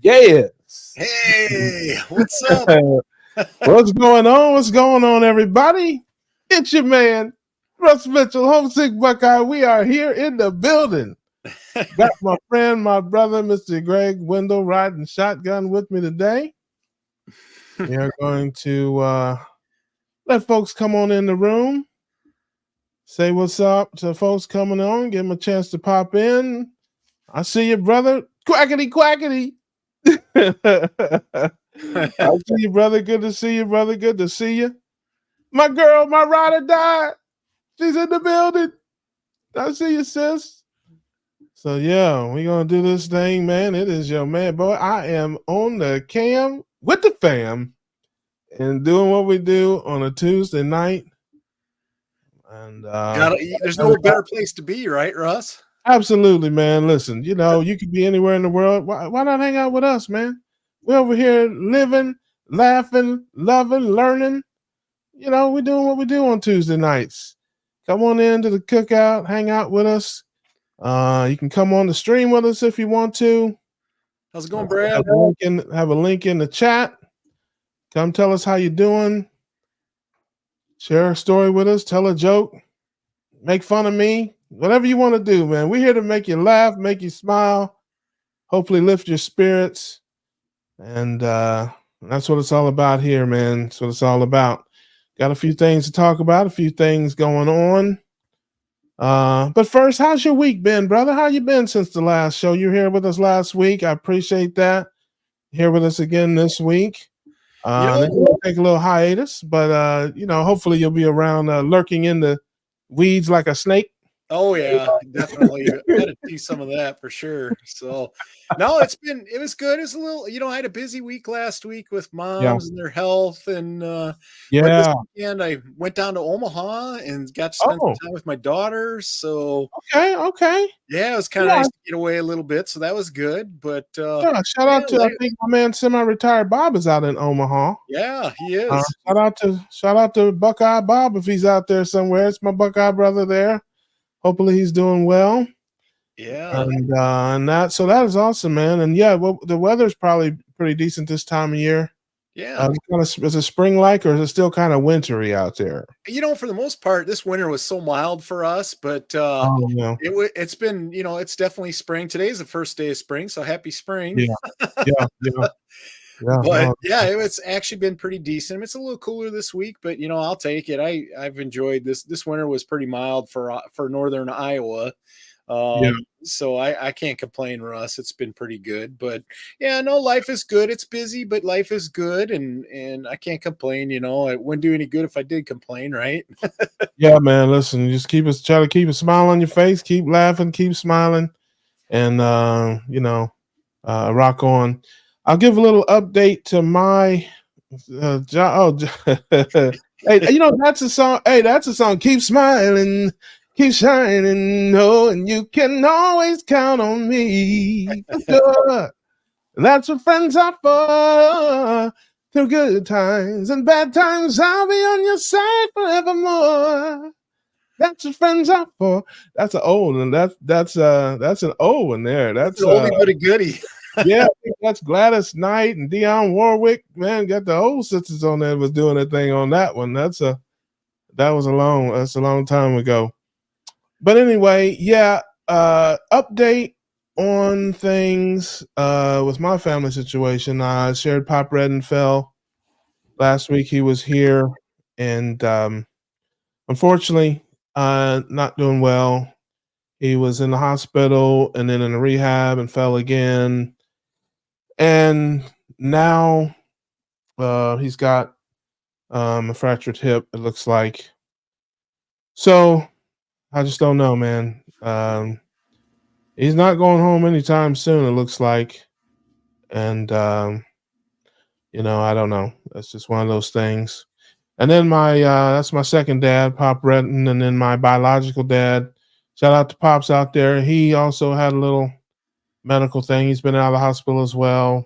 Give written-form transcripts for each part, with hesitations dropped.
Yes. Hey, what's up? What's going on? What's going on, everybody? It's your man, Russ Mitchell, Homesick Buckeye. We are here in the building. Got my friend, my brother, Mr. Greg Wendell, riding shotgun with me today. We are going to let folks come on in the room, say what's up to folks coming on, give them a chance to pop in. I see you, brother. Quackity, quackity. I see you, brother. Good to see you, brother. Good to see you. My girl, my ride or die. She's in the building. I see you, sis. So yeah, we're gonna do this thing, man. It is your man, boy. I am on the cam with the fam and doing what we do on a Tuesday night. And there's no better place to be, right, Russ? Absolutely, man. Listen, you could be anywhere in the world. Why not hang out with us, man? We're over here living, laughing, loving, learning. We're doing what we do on Tuesday nights. Come on into the cookout, hang out with us. You can come on the stream with us if you want to. How's it going, Brad? Have a link in the chat. Come tell us how you're doing. Share a story with us. Tell a joke. Make fun of me. Whatever you want to do, man. We're here to make you laugh, make you smile, hopefully lift your spirits. And that's what it's all about here, man. That's what it's all about. Got a few things to talk about, a few things going on. But first, how's your week been, brother? How you been since the last show? You were here with us last week. I appreciate that. Here with us again this week. We'll take a little hiatus, but hopefully you'll be around lurking in the weeds like a snake. Oh yeah, definitely. Got to see some of that for sure. So, no, it was good. It's a little, I had a busy week last week with moms and their health, and but this weekend I went down to Omaha and got to spend some time with my daughters. So okay, yeah, it was kind of nice to get away a little bit. So that was good. But shout out to I think my man semi-retired Bob is out in Omaha. Yeah, he is. Shout out to Buckeye Bob if he's out there somewhere. It's my Buckeye brother there. Hopefully he's doing well. Yeah. And that is awesome, man. And yeah, well, the weather's probably pretty decent this time of year. Yeah. Is it spring-like or is it still kind of wintry out there? For the most part, this winter was so mild for us, but it's been, it's definitely spring. Today's the first day of spring, so happy spring. Yeah. But it's actually been pretty decent. It's a little cooler this week, but I'll take it. I've enjoyed this. This winter was pretty mild for northern Iowa. So I can't complain, Russ. It's been pretty good. But life is good. It's busy, but life is good, and I can't complain. It wouldn't do any good if I did complain, right? Yeah, man. Listen, just try to keep a smile on your face, keep laughing, keep smiling, and rock on. I'll give a little update to my job. Hey, that's a song. Hey, that's a song. Keep smiling, keep shining. And you can always count on me. Sure. That's what friends are for. Through good times and bad times, I'll be on your side forevermore. That's what friends are for. That's an old one. That's an old one there. That's an oldie but a goodie. Yeah, I think that's Gladys Knight and Dionne Warwick. Man, got the old sisters on there was doing a thing on that one. That's a long time ago. But anyway, update on things with my family situation. I shared Pop Redenfell last week. He was here, and unfortunately, not doing well. He was in the hospital and then in a rehab and fell again. And now he's got a fractured hip, it looks like. So I just don't know, man. He's not going home anytime soon, it looks like. And, I don't know. That's just one of those things. And then that's my second dad, Pop Renton, and then my biological dad. Shout out to Pops out there. He also had a little medical thing. He's been out of the hospital as well.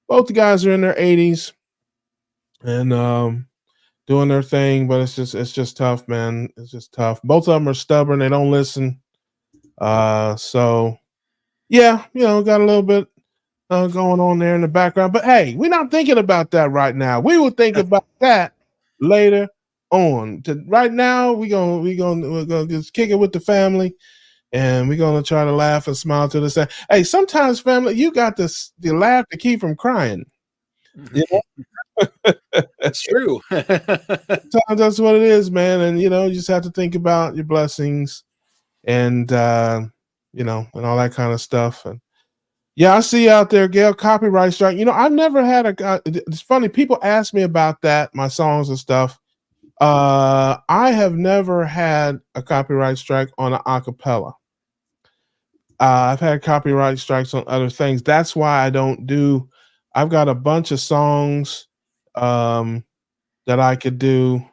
Both the guys are in their 80s and doing their thing, but it's just tough, man. It's just tough. Both of them are stubborn. They don't listen. So yeah, got a little bit going on there in the background. But hey, we're not thinking about that right now. We will think about that later on. Right now, we're gonna just kick it with the family, and we're gonna try to laugh and smile to the side. Hey, sometimes family, you got to laugh to keep from crying. You know? It's true. Sometimes that's what it is, man. And you just have to think about your blessings and and all that kind of stuff. And yeah, I see you out there, Gail, copyright strike. I've never had it's funny, people ask me about that, my songs and stuff. I have never had a copyright strike on an acapella. I've had copyright strikes on other things. That's why I've got a bunch of songs that I could do,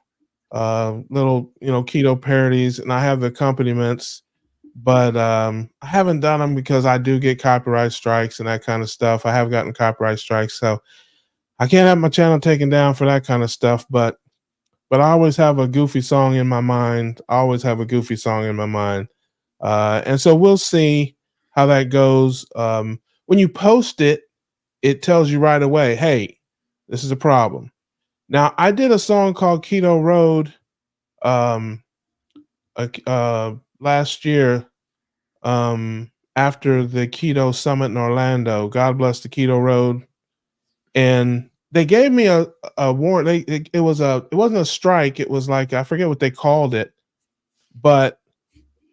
little, keto parodies, and I have the accompaniments, but I haven't done them because I do get copyright strikes and that kind of stuff. I have gotten copyright strikes, so I can't have my channel taken down for that kind of stuff, but I always have a goofy song in my mind. And so we'll see how that goes. When you post it, it tells you right away, hey, this is a problem. Now, I did a song called Keto Road last year after the Keto Summit in Orlando. God bless the Keto Road. And they gave me a warrant. It wasn't a strike. It was like, I forget what they called it, but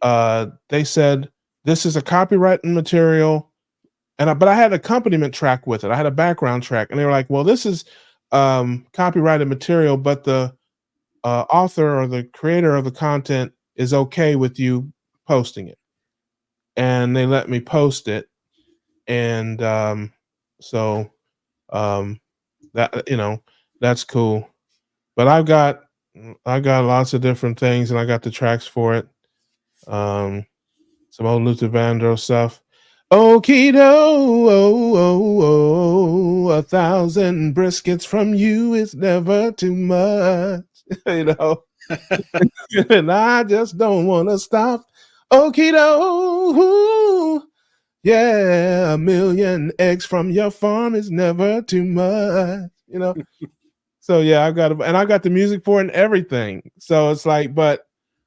they said this is a copyrighted material, but I had an accompaniment track with it. I had a background track, and they were like, well, this is copyrighted material, but the author or the creator of the content is okay with you posting it, and they let me post it, and so that that's cool. But I got lots of different things, and I got the tracks for it. Some old Luther Vandross stuff. Oh, keto, oh, 1,000 briskets from you is never too much, and I just don't want to stop. Oh, keto, yeah, 1,000,000 eggs from your farm is never too much, So yeah, I got the music for it and everything. So it's like, but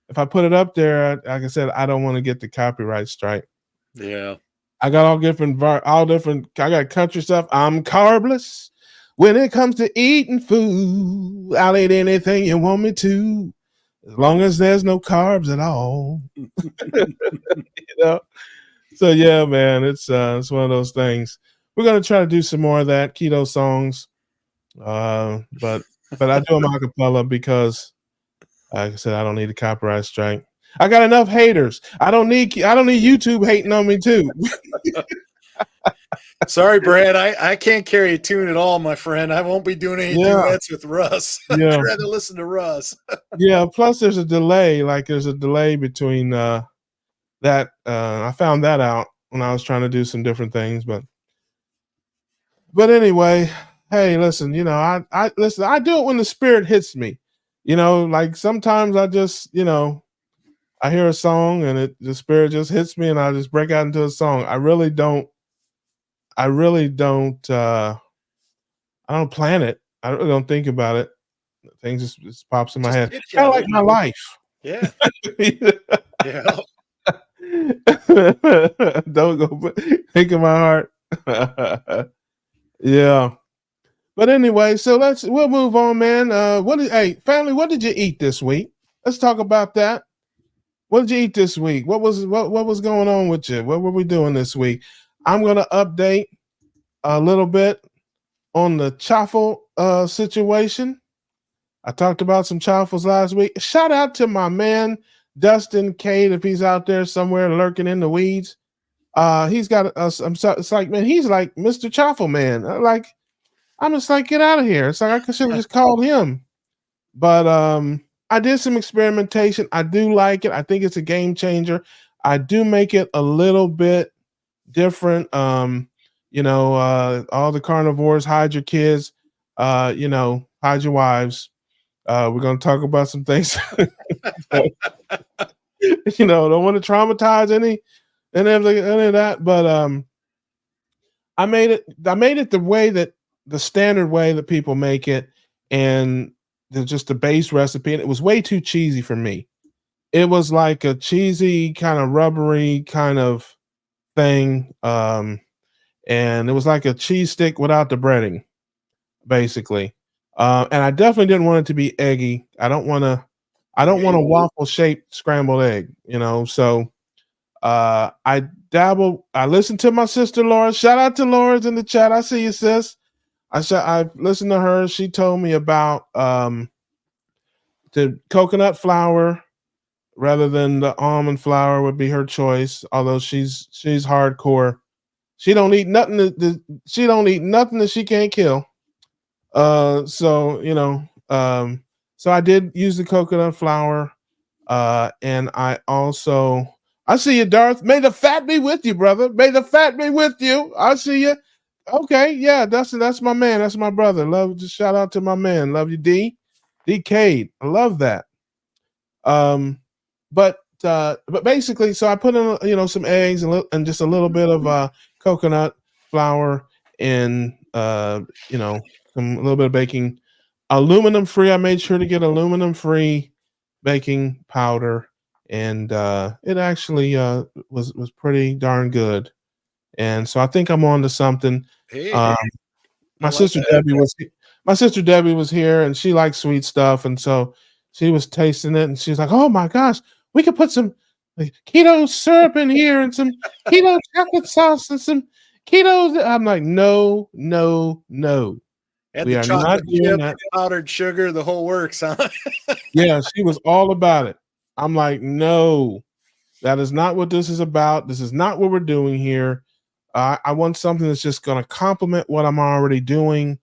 if I put it up there, like I said, I don't want to get the copyright strike. Yeah. I got all different. I got country stuff. I'm carbless. When it comes to eating food, I'll eat anything you want me to, as long as there's no carbs at all. So yeah, man, it's one of those things. We're gonna try to do some more of that keto songs, but I do them a cappella because, like I said, I don't need a copyright strike. I got enough haters. I don't need YouTube hating on me too. Sorry, Brad. I can't carry a tune at all, my friend. I won't be doing any duets with Russ. Yeah. I'd rather listen to Russ. Yeah. Plus, there's a delay. Like there's a delay between that. I found that out when I was trying to do some different things, but anyway, hey, listen. I listen. I do it when the spirit hits me. Like sometimes I just I hear a song and the spirit just hits me and I just break out into a song. I really don't I don't plan it. I really don't think about it. Things just pops in my head. Kind of like my life. Yeah. Yeah. Don't go think of my heart. Yeah. But anyway, so we'll move on, man. Hey, family, what did you eat this week? Let's talk about that. What did you eat this week? What was going on with you? What were we doing this week? I'm gonna update a little bit on the chaffle situation. I talked about some chaffles last week. Shout out to my man Dustin Cade, if he's out there somewhere lurking in the weeds. He's got it's like, man, he's like Mr. Chaffle Man. I'm just like, get out of here. It's like I should have just called him. But I did some experimentation. I do like it. I think it's a game changer. I do make it a little bit different. All the carnivores, hide your kids, hide your wives. We're going to talk about some things. Don't want to traumatize any of that. But I made it the way that the standard way that people make it, and just the base recipe, and it was way too cheesy for me. It was like a cheesy, kind of rubbery kind of thing, and it was like a cheese stick without the breading, basically. And I definitely didn't want it to be eggy. I don't want a waffle shaped scrambled egg, So I listened to my sister Laura. Shout out to Laura's in the chat. I see you, sis. I listened to her. She told me about the coconut flour rather than the almond flour would be her choice. Although she's hardcore. She don't eat nothing she don't eat nothing that she can't kill. So so I did use the coconut flour, and I see you, Darth. May the fat be with you, brother. May the fat be with you. I see you. Okay, yeah, that's my man. That's my brother. Just shout out to my man. Love you, D Cade. I love that. But basically, so I put in some eggs and just a little bit of coconut flour and a little bit of baking. Aluminum free. I made sure to get aluminum free baking powder, and it actually was pretty darn good. And so I think I'm on to something. My sister Debbie was here, and she likes sweet stuff, and so she was tasting it, and she was like, "Oh my gosh, we could put some keto syrup in here and some keto chocolate sauce and some keto." I'm like, no. Add We the are chocolate not doing chip, that. powdered sugar, the whole works, huh? Yeah, she was all about it. I'm like, no, that is not what this is about. This is not what we're doing here. I want something that's just going to complement what I'm already doing,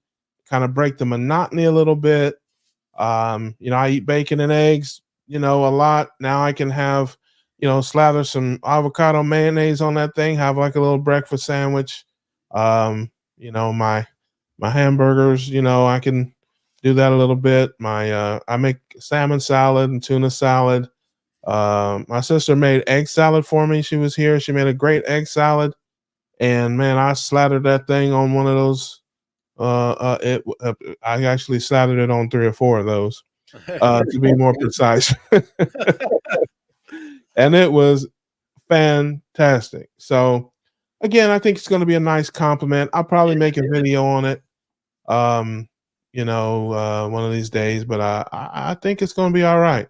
kind of break the monotony a little bit. I eat bacon and eggs, a lot. Now I can have, slather some avocado mayonnaise on that thing, have like a little breakfast sandwich. My hamburgers, I can do that a little bit. I make salmon salad and tuna salad. My sister made egg salad for me. She was here. She made a great egg salad. And man, I slathered that thing on one of those. I actually slathered it on 3 or 4 of those, to be more precise. And it was fantastic. So again, I think it's going to be a nice compliment. I'll probably make a video on it, one of these days, but I think it's going to be all right.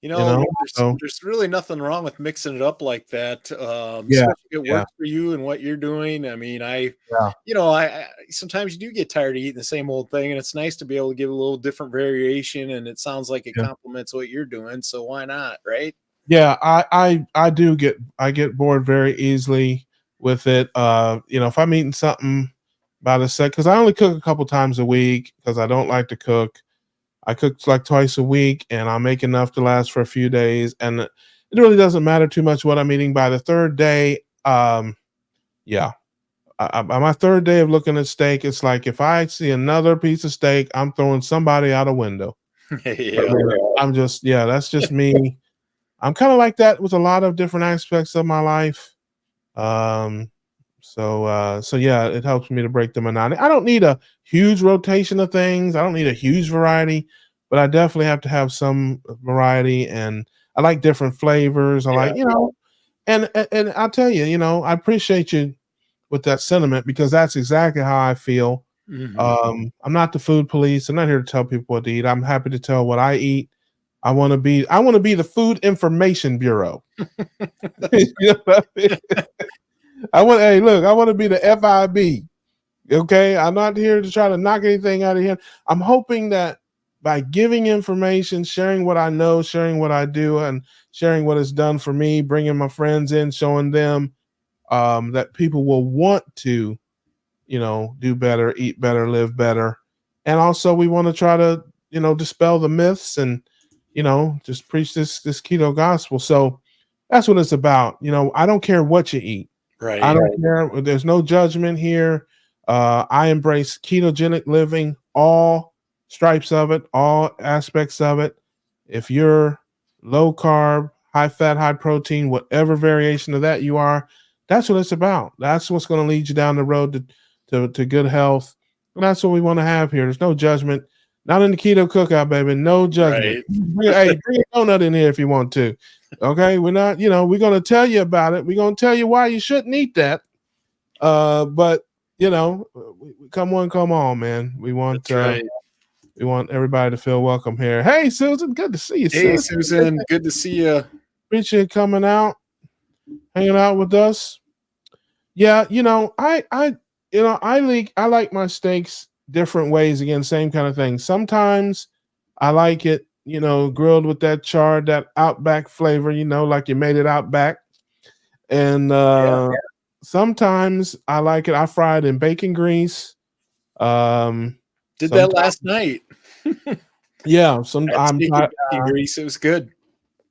There's really nothing wrong with mixing it up like that. Especially if it works for you and what you're doing. I mean, I sometimes you do get tired of eating the same old thing, and it's nice to be able to give a little different variation. And it sounds like it complements what you're doing, so why not, right? Yeah, I get bored very easily with it. If I'm eating something by the set, because I only cook a couple times a week because I don't like to cook. I cook like twice a week, and I make enough to last for a few days. And it really doesn't matter too much what I'm eating by the third day. By my third day of looking at steak, it's like if I see another piece of steak, I'm throwing somebody out a window. That's just me. I'm kind of like that with a lot of different aspects of my life. It helps me to break the monotony. I don't need a huge rotation of things. I don't need a huge variety, but I definitely have to have some variety, and I like different flavors. I like, and I'll tell you, I appreciate you with that sentiment, because that's exactly how I feel. Mm-hmm. I'm not the food police. I'm not here to tell people what to eat. I'm happy to tell what I eat. I want to be the Food Information Bureau. I want to be the FIB. Okay. I'm not here to try to knock anything out of here. I'm hoping that by giving information, sharing what I know, sharing what I do, and sharing what it's done for me, bringing my friends in, showing them that people will want to, do better, eat better, live better. And also we want to try to, dispel the myths and, just preach this keto gospel. So that's what it's about. I don't care what you eat. Right. I don't care. There's no judgment here. I embrace ketogenic living, all stripes of it, all aspects of it. If you're low carb, high fat, high protein, whatever variation of that you are, That's what it's about. That's what's going to lead you down the road to good health. And that's what we want to have here. There's no judgment. Not in the Keto Cookout, baby. No judgment. Right. Hey, bring a donut in here if you want to. Okay, we're not, we're going to tell you about it. We're going to tell you why you shouldn't eat that. But come on, come on, man. We want we want everybody to feel welcome here. Hey, Susan, good to see you. Hey, Susan, good to see you. Appreciate you coming out, hanging out with us. Yeah, I like my steaks different ways. Again, same kind of thing. Sometimes I like it, grilled with that char, that Outback flavor, like you made it Outback. And sometimes I like it. I fry it in bacon grease. Did that last night. Yeah, bacon grease. It was good.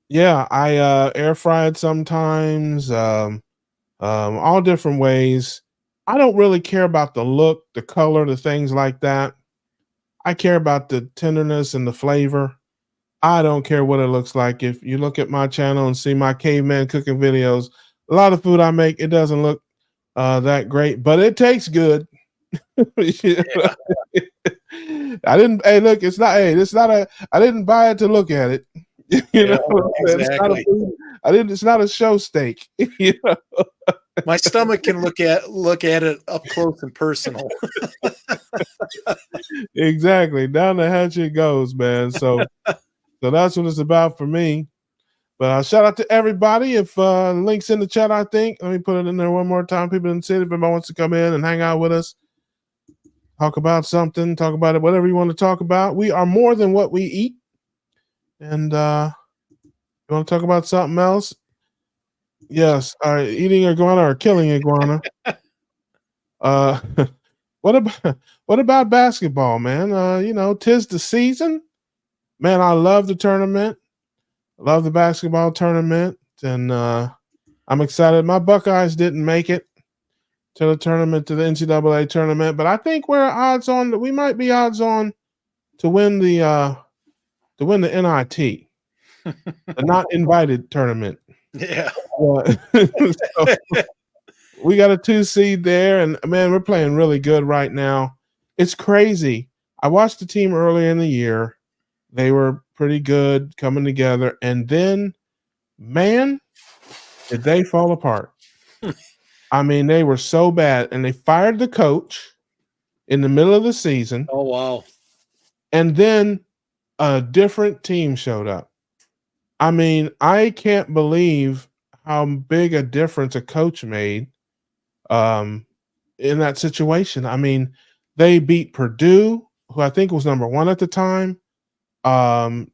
Yeah, I air fry it sometimes. All different ways. I don't really care about the look, the color, the things like that. I care about the tenderness and the flavor. I don't care what it looks like. If you look at my channel and see my caveman cooking videos, a lot of food I make, it doesn't look that great, but it tastes good. I didn't. Hey, look, it's not. Hey, it's not a. I didn't buy it to look at it. Exactly. It's not a show steak. My stomach can look at it up close and personal. Exactly. Down the hatch it goes, man. So that's what it's about for me. But shout out to everybody. If links in the chat, I think. Let me put it in there one more time. People in the city, if anybody wants to come in and hang out with us, talk about something, talk about it, whatever you want to talk about. We are more than what we eat. And you want to talk about something else? Yes. Eating iguana or killing iguana. What about basketball, man? 'Tis the season. Man, I love the tournament. I love the basketball tournament. And I'm excited. My Buckeyes didn't make it to the tournament, to the NCAA tournament, but I think we might be odds on to win the NIT, the not invited tournament. Yeah. So, we got a 2 seed there, and man, we're playing really good right now. It's crazy. I watched the team earlier in the year. They were pretty good coming together, and then, man, did they fall apart. I mean, they were so bad, and they fired the coach in the middle of the season. Oh, wow. And then a different team showed up. I mean, I can't believe how big a difference a coach made in that situation. I mean, they beat Purdue, who I think was number 1 at the time.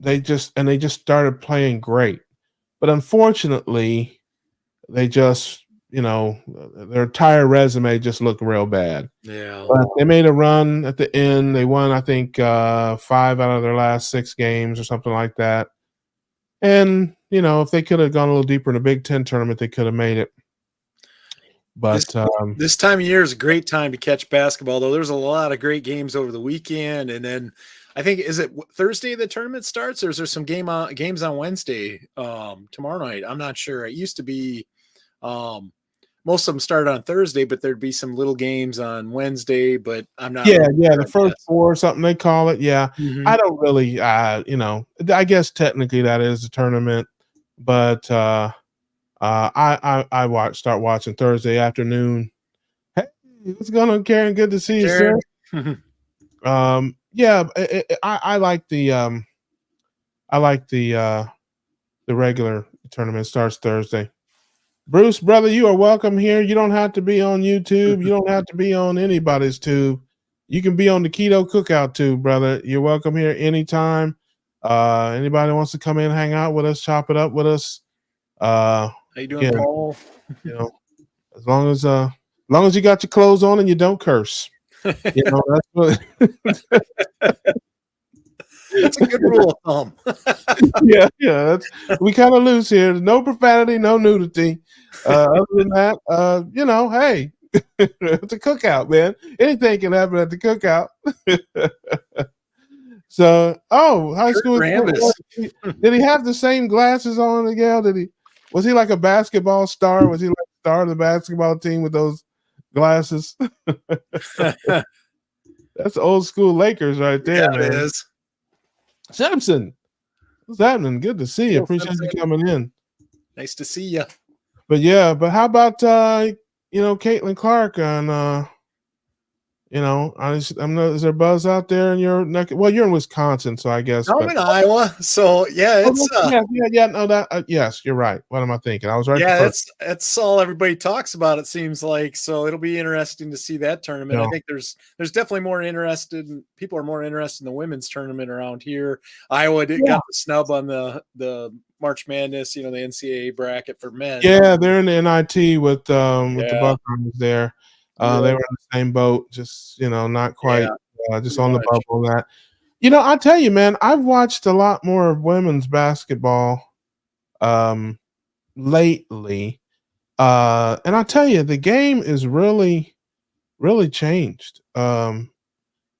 They just started playing great. But unfortunately, they just, their entire resume just looked real bad. Yeah. But they made a run at the end. They won, I think, 5 out of their last 6 games or something like that. And, if they could have gone a little deeper in the Big Ten tournament, they could have made it. But this time of year is a great time to catch basketball, though. There's a lot of great games over the weekend. And then I think, is it Thursday the tournament starts, or is there some games on Wednesday tomorrow night? I'm not sure. It used to be most of them started on Thursday, but there'd be some little games on Wednesday, but I'm not. Yeah, the first 4 or something they call it. Yeah. Mm-hmm. I don't really, I guess technically that is the tournament, but I start watching Thursday afternoon. Hey, what's going on, Karen? Good to see you, sir. Yeah, I like the regular tournament starts Thursday. Bruce, brother, you are welcome here. You don't have to be on YouTube. You don't have to be on anybody's tube. You can be on the Keto Cookout tube, brother. You're welcome here anytime. Anybody wants to come in, hang out with us, chop it up with us. How you doing, Paul? As long as you got your clothes on and you don't curse. That's what that's a good rule of thumb. yeah. We kind of loose here. No profanity, no nudity. Other than that, hey, it's a cookout, man. Anything can happen at the cookout. So, high school. Did he have the same glasses on again? Was he like a basketball star? Was he like star of the basketball team with those glasses. That's old school Lakers right there, yeah, man. it is. Simpson, what's happening? Good to see you. Appreciate you coming in. Nice to see you. But how about Caitlin Clark on I'm not, is there buzz out there in your neck? Well, you're in Wisconsin, so I guess. I'm in Iowa, so yeah, it's yes, you're right. What am I thinking? I was right. Yeah, that's all everybody talks about. It seems like, so it'll be interesting to see that tournament. I think there's definitely people are more interested in the women's tournament around here. Iowa got the snub on the March Madness, the NCAA bracket for men. Yeah, they're in the NIT with the Buckeyes there. They were in the same boat, just not quite, just on the bubble. That I tell you, man, I've watched a lot more of women's basketball lately, and I tell you, the game is really, really changed. I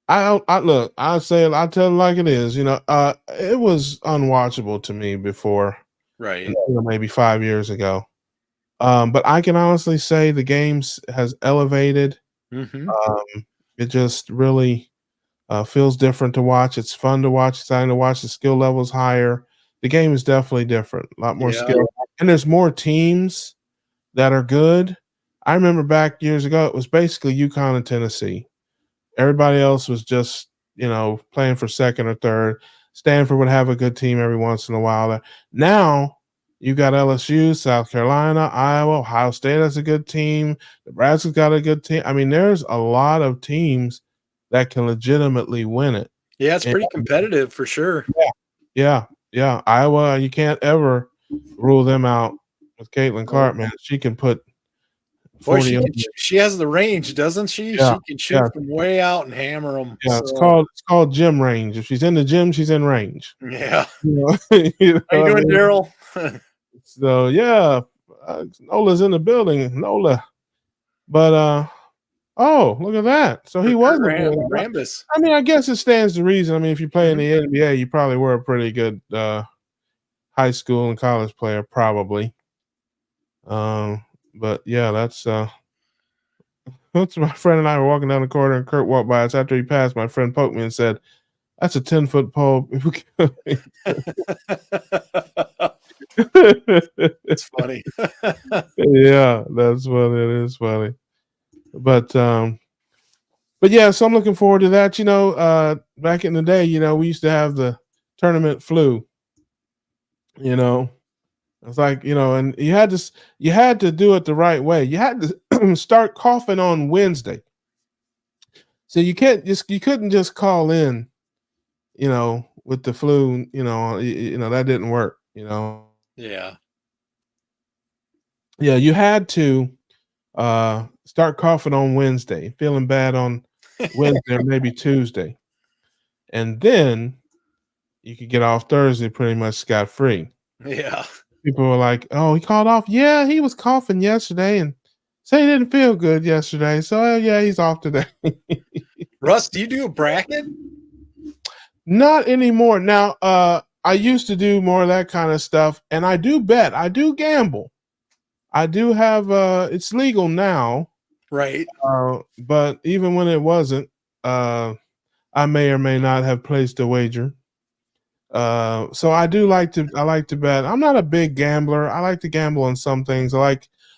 look, I tell it like it is. It was unwatchable to me before, right? Maybe 5 years ago. But I can honestly say the games has elevated. Mm-hmm. It just really feels different to watch. It's fun to watch, exciting to watch. The skill level's higher. The game is definitely different. A lot more skill, and there's more teams that are good. I remember back years ago, it was basically UConn and Tennessee. Everybody else was just playing for second or third. Stanford would have a good team every once in a while. Now you got LSU, South Carolina, Iowa, Ohio State has a good team. Nebraska's got a good team. I mean, there's a lot of teams that can legitimately win it. Yeah, it's pretty competitive for sure. Yeah. Iowa, you can't ever rule them out with Caitlin Clark, man. She can put 40. She has the range, doesn't she? Yeah, she can shoot from way out and hammer them. Yeah, it's called gym range. If she's in the gym, she's in range. Yeah. How you doing, Daryl? So Nola's in the building. Nola. But oh, look at that. So he was Rambus. I mean, I guess it stands to reason. I mean, if you play in the NBA, you probably were a pretty good high school and college player, probably. But yeah, that's my friend and I were walking down the corridor, and Kurt walked by us. After he passed, my friend poked me and said, "That's a 10-foot pole." It's funny. Yeah, that's funny. It is funny. But yeah, so I'm looking forward to that. Back in the day, we used to have the tournament flu. It's like, and you had to do it the right way. You had to start coughing on Wednesday. So you couldn't just call in, with the flu, that didn't work, Yeah. Yeah, you had to start coughing on Wednesday, feeling bad on Wednesday or maybe Tuesday. And then you could get off Thursday pretty much scot-free. Yeah. People were like, "Oh, he called off." Yeah, he was coughing yesterday and said he didn't feel good yesterday. So yeah, he's off today. Russ, do you do a bracket? Not anymore. Now, I used to do more of that kind of stuff, and I do bet. I do gamble. I do have it's legal now. Right. But even when it wasn't, I may or may not have placed a wager. So I like to bet. I'm not a big gambler. I like to gamble on some things. I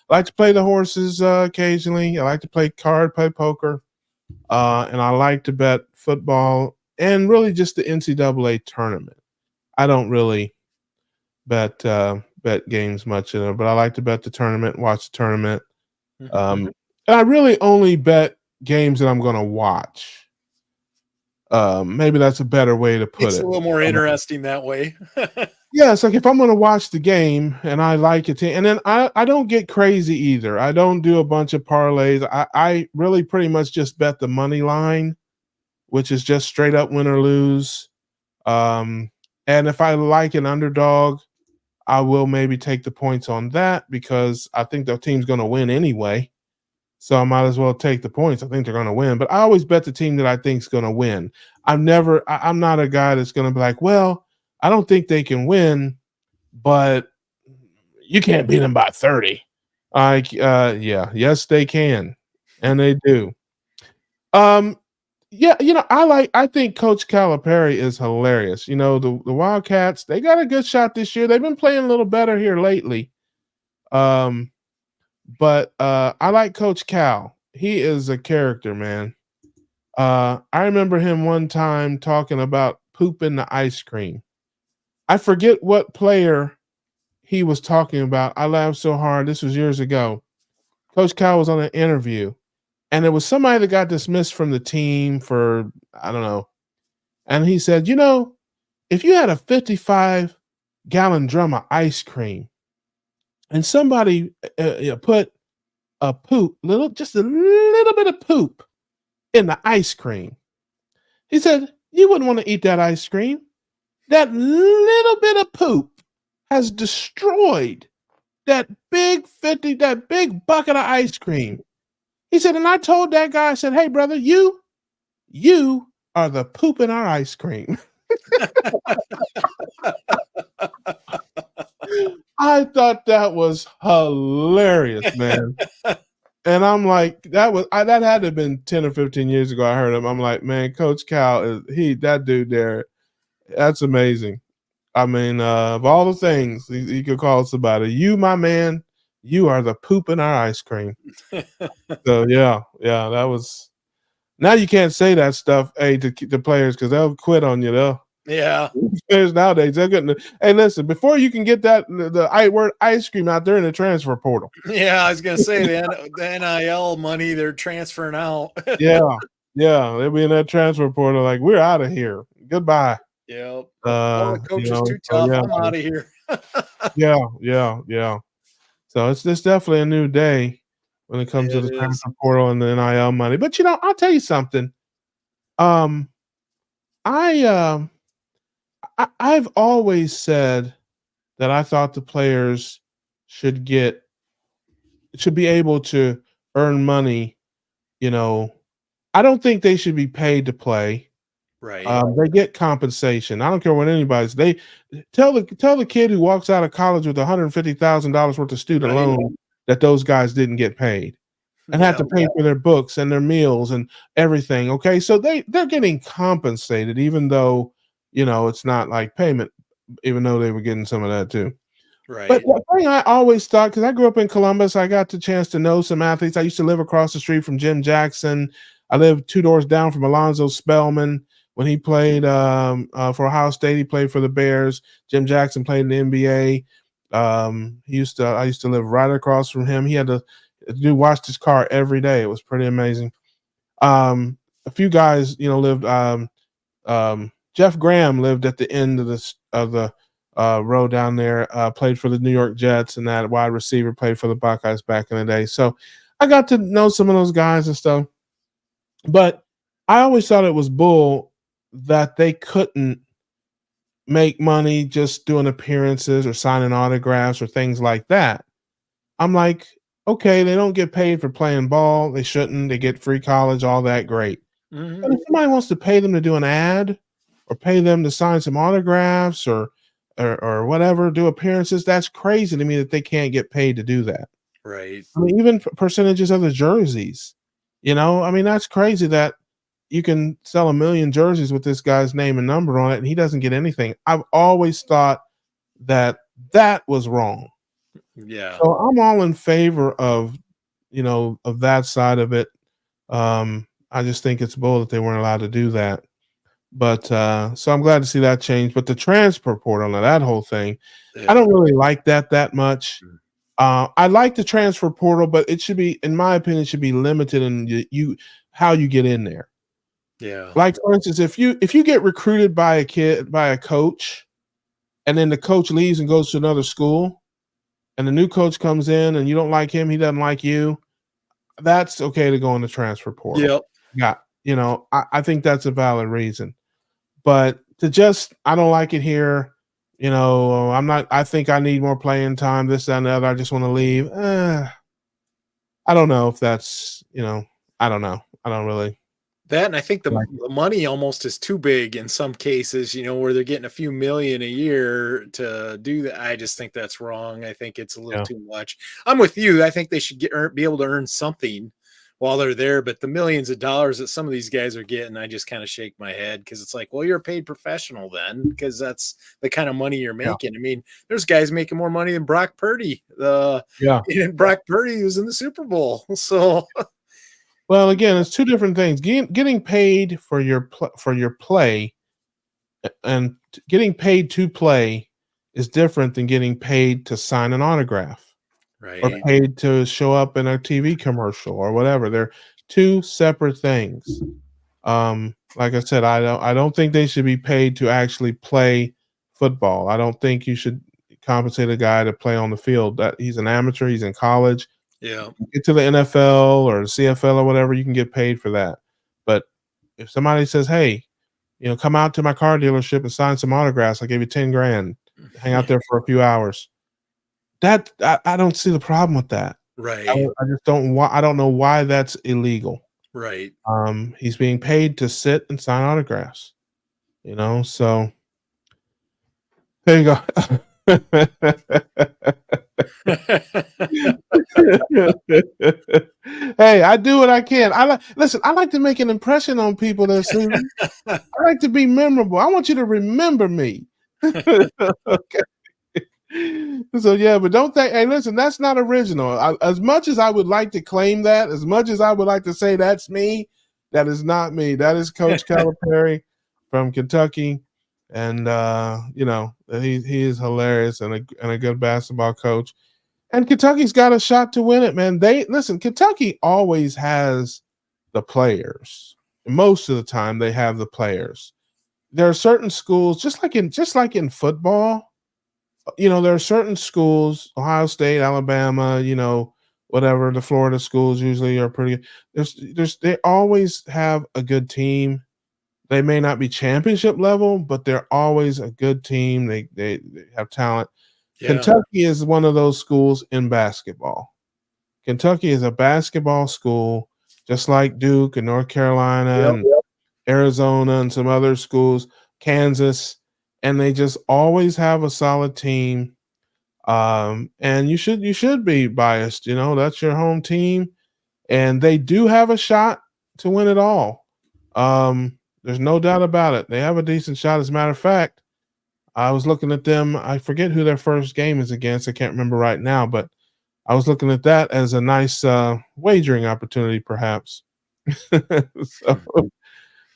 like to play the horses occasionally. I like to play poker. And I like to bet football and really just the NCAA tournament. I don't really bet games much in it, but I like to bet the tournament, watch the tournament. And I really only bet games that I'm going to watch. Maybe that's a better way to put it. It's a little more interesting that way. Yeah, it's like if I'm going to watch the game and I like it, and then I don't get crazy either. I don't do a bunch of parlays. I really pretty much just bet the money line, which is just straight up win or lose. And if I like an underdog, I will maybe take the points on that because I think the team's going to win anyway. So I might as well take the points. I think they're going to win. But I always bet the team that I think is going to win. I'm not a guy that's going to be like, well, I don't think they can win, but you can't beat them by 30. Yes, they can, and they do. Um, yeah, I think Coach Calipari is hilarious. The Wildcats, they got a good shot this year. They've been playing a little better here lately. Um, but I like Coach Cal. He is a character, man. I remember him one time talking about poop in the ice cream. I forget what player he was talking about. I laughed so hard. This was years ago. Coach Cal was on an interview, and it was somebody that got dismissed from the team for, I don't know. And he said, if you had a 55-gallon drum of ice cream and somebody put just a little bit of poop in the ice cream, he said, you wouldn't want to eat that ice cream. That little bit of poop has destroyed that big bucket of ice cream. He said, and I told that guy, I said, hey, brother, you are the poop in our ice cream. I thought that was hilarious, man. And I'm like, that had to have been 10 or 15 years ago. I heard him. I'm like, man, Coach Cal that dude there. That's amazing. I mean, of all the things you could call somebody, you, my man, you are the poop in our ice cream. So yeah, that was. Now you can't say that stuff, to the players because they'll quit on you. Yeah. Players nowadays, they're getting. Hey, listen, before you can get the word ice cream out there in the transfer portal. Yeah, I was gonna say the NIL money they're transferring out. Yeah, they'll be in that transfer portal like we're out of here. Goodbye. Yep. The coach is too so tough. I'm out of here. Yeah. So it's definitely a new day when it comes to the transfer portal and the NIL money. But I'll tell you something. I've always said that I thought the players should be able to earn money. I don't think they should be paid to play. Right. They get compensation. I don't care what anybody's. They tell the kid who walks out of college with $150,000 worth of student loan that those guys didn't get paid and have to pay for their books and their meals and everything. Okay, so they're getting compensated, even though it's not like payment, even though they were getting some of that too. Right. But the thing I always thought, because I grew up in Columbus, I got the chance to know some athletes. I used to live across the street from Jim Jackson. I lived 2 doors down from Alonzo Spellman. When he played for Ohio State, he played for the Bears. Jim Jackson played in the NBA. I used to live right across from him. He had to watch his car every day. It was pretty amazing. A few guys, lived. Jeff Graham lived at the end of the row down there. Played for the New York Jets, and that wide receiver played for the Buckeyes back in the day. So I got to know some of those guys and stuff. But I always thought it was bull that they couldn't make money just doing appearances or signing autographs or things like that. I'm like, okay, they don't get paid for playing ball. They shouldn't. They get free college, all that, great. Mm-hmm. But if somebody wants to pay them to do an ad or pay them to sign some autographs or whatever, do appearances, that's crazy to me that they can't get paid to do that. Right. I mean, even percentages of the jerseys, that's crazy that you can sell 1 million jerseys with this guy's name and number on it, and he doesn't get anything. I've always thought that was wrong. Yeah. So I'm all in favor of that side of it. I just think it's bull that they weren't allowed to do that. But so I'm glad to see that change. But the transfer portal and that whole thing, I don't really like that much. I like the transfer portal, but it should be, in my opinion, should be limited in how you get in there. Yeah. Like, for instance, if you get recruited by a coach, and then the coach leaves and goes to another school, and the new coach comes in and you don't like him, he doesn't like you, that's okay to go in the transfer portal. Yep. Yeah. I think that's a valid reason. But I don't like it here. I think I need more playing time, this, that, and the other. I just want to leave. I don't know if that's, I don't know. I don't really. That, and I think the Like, money almost is too big in some cases, where they're getting a few million a year to do that. I just think that's wrong. I think it's a little yeah, too much. I'm with you. I think they should be able to earn something while they're there, but the millions of dollars that some of these guys are getting, I just kind of shake my head because it's like, well, you're a paid professional then, because that's the kind of money you're yeah, making. I mean, there's guys making more money than Brock Purdy. yeah. And Brock Purdy was in the Super Bowl, so Well, again, it's two different things. Getting paid for your play and getting paid to play is different than getting paid to sign an autograph or right, paid to show up in a TV commercial or whatever. They're two separate things. Like I said, I don't think they should be paid to actually play football. I don't think you should compensate a guy to play on the field. That he's an amateur, he's in college. yeah, Get to the NFL or the CFL or whatever, you can get paid for that. But if somebody says, "Hey, come out to my car dealership and sign some autographs. I'll give you 10 grand. Hang out there for a few hours." That I don't see the problem with that. right, I just don't I don't know why that's illegal. right. He's being paid to sit and sign autographs, so there you go. Hey, I do what I can. Listen, I like to make an impression on people that see me. I like to be memorable. I want you to remember me. Okay. So yeah, but don't think. Hey, listen, that's not original. As much as I would like to claim that, as much as I would like to say that's me, that is not me. That is Coach Calipari from Kentucky, and he is hilarious and a good basketball coach. And Kentucky's got a shot to win it, man. Kentucky always has the players. Most of the time, they have the players. There are certain schools, just like in football. There are certain schools, Ohio State, Alabama, whatever, the Florida schools usually are pretty good. They always have a good team. They may not be championship level, but they're always a good team. They have talent. Yeah, Kentucky is one of those schools in basketball. Kentucky is a basketball school, just like Duke and North Carolina yep, and Arizona and some other schools, Kansas, and they just always have a solid team. And you should be biased. That's your home team, and they do have a shot to win it all. There's no doubt about it. They have a decent shot. As a matter of fact, I was looking at them. I forget who their first game is against. I can't remember right now, but I was looking at that as a nice wagering opportunity, perhaps. So,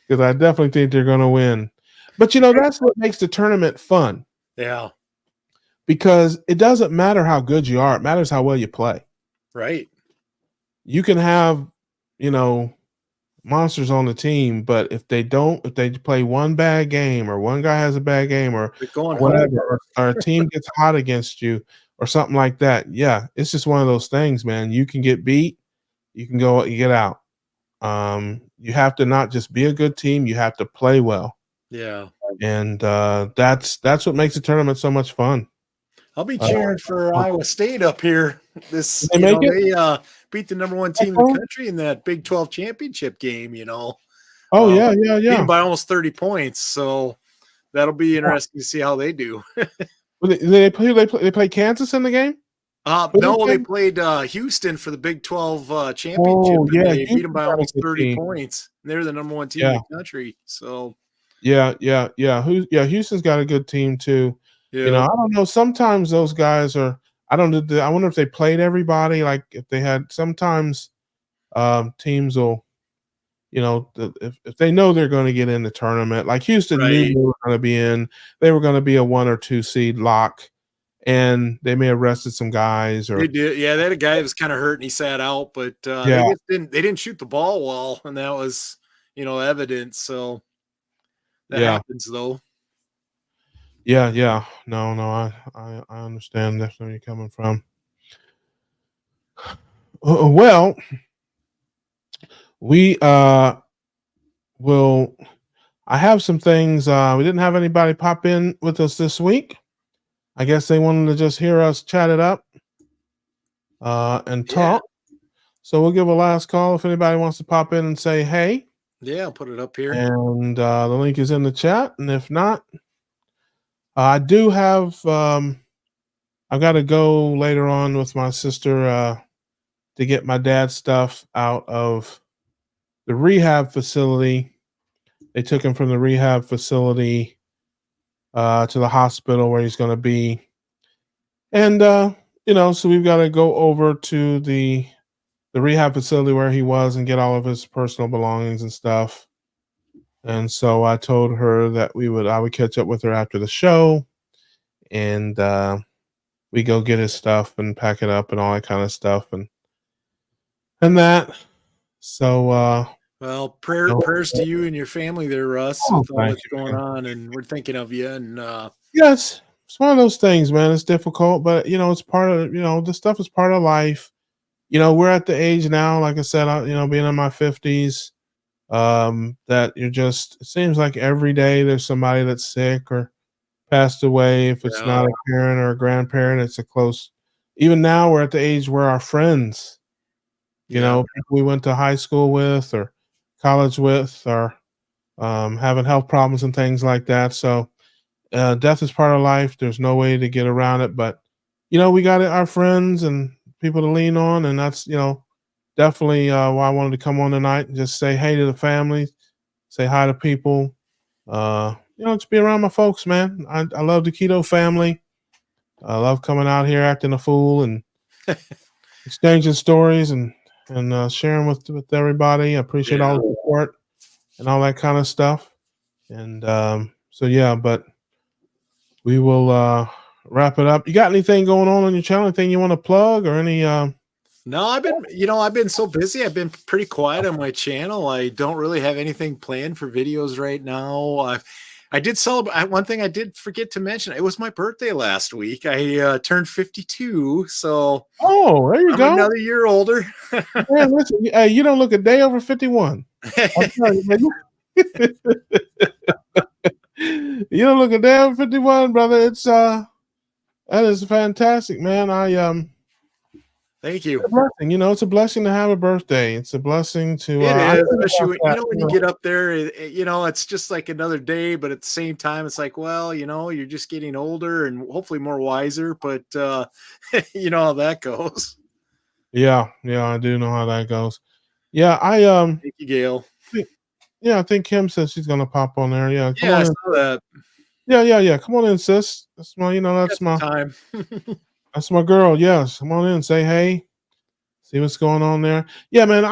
because I definitely think they're going to win. But that's what makes the tournament fun, yeah, because it doesn't matter how good you are; it matters how well you play. right. You can have, you know, monsters on the team, but if they play one bad game, or one guy has a bad game, or They're going home. whatever, or a team gets hot against you or something like that, yeah, it's just one of those things, man. You can get beat, you can you get out. You have to not just be a good team, you have to play well. Yeah. And that's what makes the tournament so much fun. I'll be cheering for Iowa State up here. Did they make it? They beat the number one team in the country in that Big 12 championship game, Oh, Um, yeah, beat yeah. them by almost 30 points. So that'll be interesting to see how they do. They play Kansas in the game? No, they played Houston for the Big 12 championship, Oh, and yeah, they beat them by Houston's got a almost good 30 team. points. They're the number one team Yeah. in the country. So Yeah. Houston's got a good team too. I yeah, don't know. Sometimes those guys are. I don't know. I wonder if they played everybody. Like if they had. Sometimes teams will. If they know they're going to get in the tournament, like Houston knew right. they were going to be in. They were going to be a 1 or 2 seed lock, and they may have rested some guys. Or They did. Yeah, they had a guy that was kind of hurt and he sat out, but yeah, they didn't shoot the ball well, and that was evident. So that yeah, happens though. yeah. No. I understand definitely where you're coming from. Well, we will. I have some things. We didn't have anybody pop in with us this week. I guess they wanted to just hear us chat it up and Yeah. talk. So we'll give a last call if anybody wants to pop in and say hey. Yeah, I'll put it up here. And the link is in the chat. And if not, I do have, I've got to go later on with my sister to get my dad's stuff out of the rehab facility. They took him from the rehab facility to the hospital where he's going to be. And, so we've got to go over to the rehab facility where he was and get all of his personal belongings and stuff. And so I told her that I would catch up with her after the show, and we go get his stuff and pack it up and all that kind of stuff and that. So well, prayers to you and your family there, Russ, with all that's going on, and we're thinking of you. And yes, it's one of those things, man. It's difficult, but it's part of this stuff is part of life. We're at the age now, like I said, being in my 50s, that it seems like every day there's somebody that's sick or passed away. If it's not a parent or a grandparent, it's a close. Even now, we're at the age where our friends, people we went to high school with or college with, are having health problems and things like that. So death is part of life. There's no way to get around it. But we got our friends and people to lean on, and that's definitely why I wanted to come on tonight and just say hey to the family, say hi to people. Just be around my folks, man. I love the keto family. I love coming out here acting a fool and exchanging stories and sharing with everybody. I appreciate all the support and all that kind of stuff. And but we will wrap it up. You got anything going on your channel? Anything you want to plug or any? No, I've been so busy. I've been pretty quiet on my channel. I don't really have anything planned for videos right now. I did celebrate. One thing I did forget to mention, it was my birthday last week. I turned 52. So there you go. Another year older. Man, listen, you don't look a day over 51. You don't look a day over 51, brother. It's that is fantastic, man. Thank you. It's a blessing. It's a blessing to have a birthday. It's a blessing to. It is, especially when you get up there. It's just like another day, but at the same time, it's like, well, you're just getting older and hopefully more wiser. But you know how that goes. Yeah, I do know how that goes. Yeah, Thank you, Gail. I think Kim says she's gonna pop on there. Yeah, come on I in. saw that. Yeah. Come on in, sis. That's my, that's my time. That's my girl. Yes, come on in, say hey, see what's going on there. Yeah, man.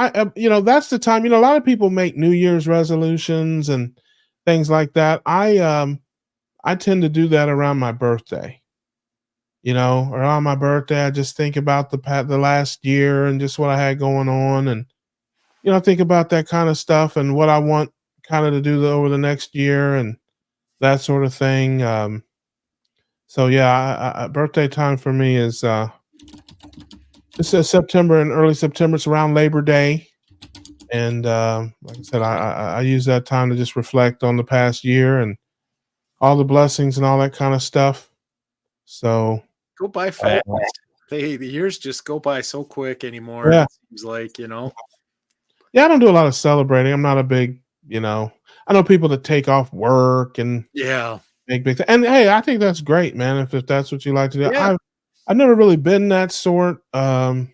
That's the time. A lot of people make New Year's resolutions and things like that. I tend to do that around my birthday. Around my birthday, I just think about the last year and just what I had going on, and think about that kind of stuff and what I want kind of to do over the next year and that sort of thing. So yeah, birthday time for me is it's September and early September. It's around Labor Day, and like I said, I use that time to just reflect on the past year and all the blessings and all that kind of stuff. So go by fast. The years just go by so quick anymore. Yeah. It seems like Yeah, I don't do a lot of celebrating. I'm not a big, I know people that take off work and make big and hey, I think that's great, man. If that's what you like to do. Yeah. I've never really been that sort. Probably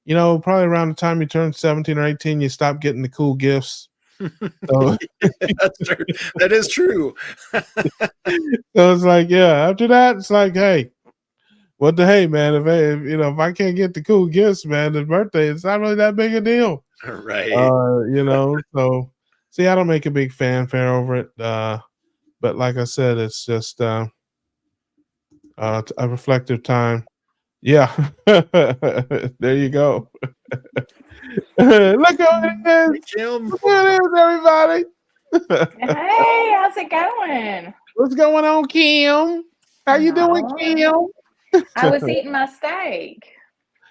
around the time you turn 17 or 18, you stop getting the cool gifts. So, that's true. That is true. So it's like, after that, it's like, hey, what the hey, man? If I can't get the cool gifts, man, the birthday, it's not really that big a deal. Right. So see, I don't make a big fanfare over it. But like I said, it's just a reflective time. Yeah. There you go. Look at it is. Look at it is, everybody. Hey, how's it going? What's going on, Kim? How you doing, Kim? I was eating my steak.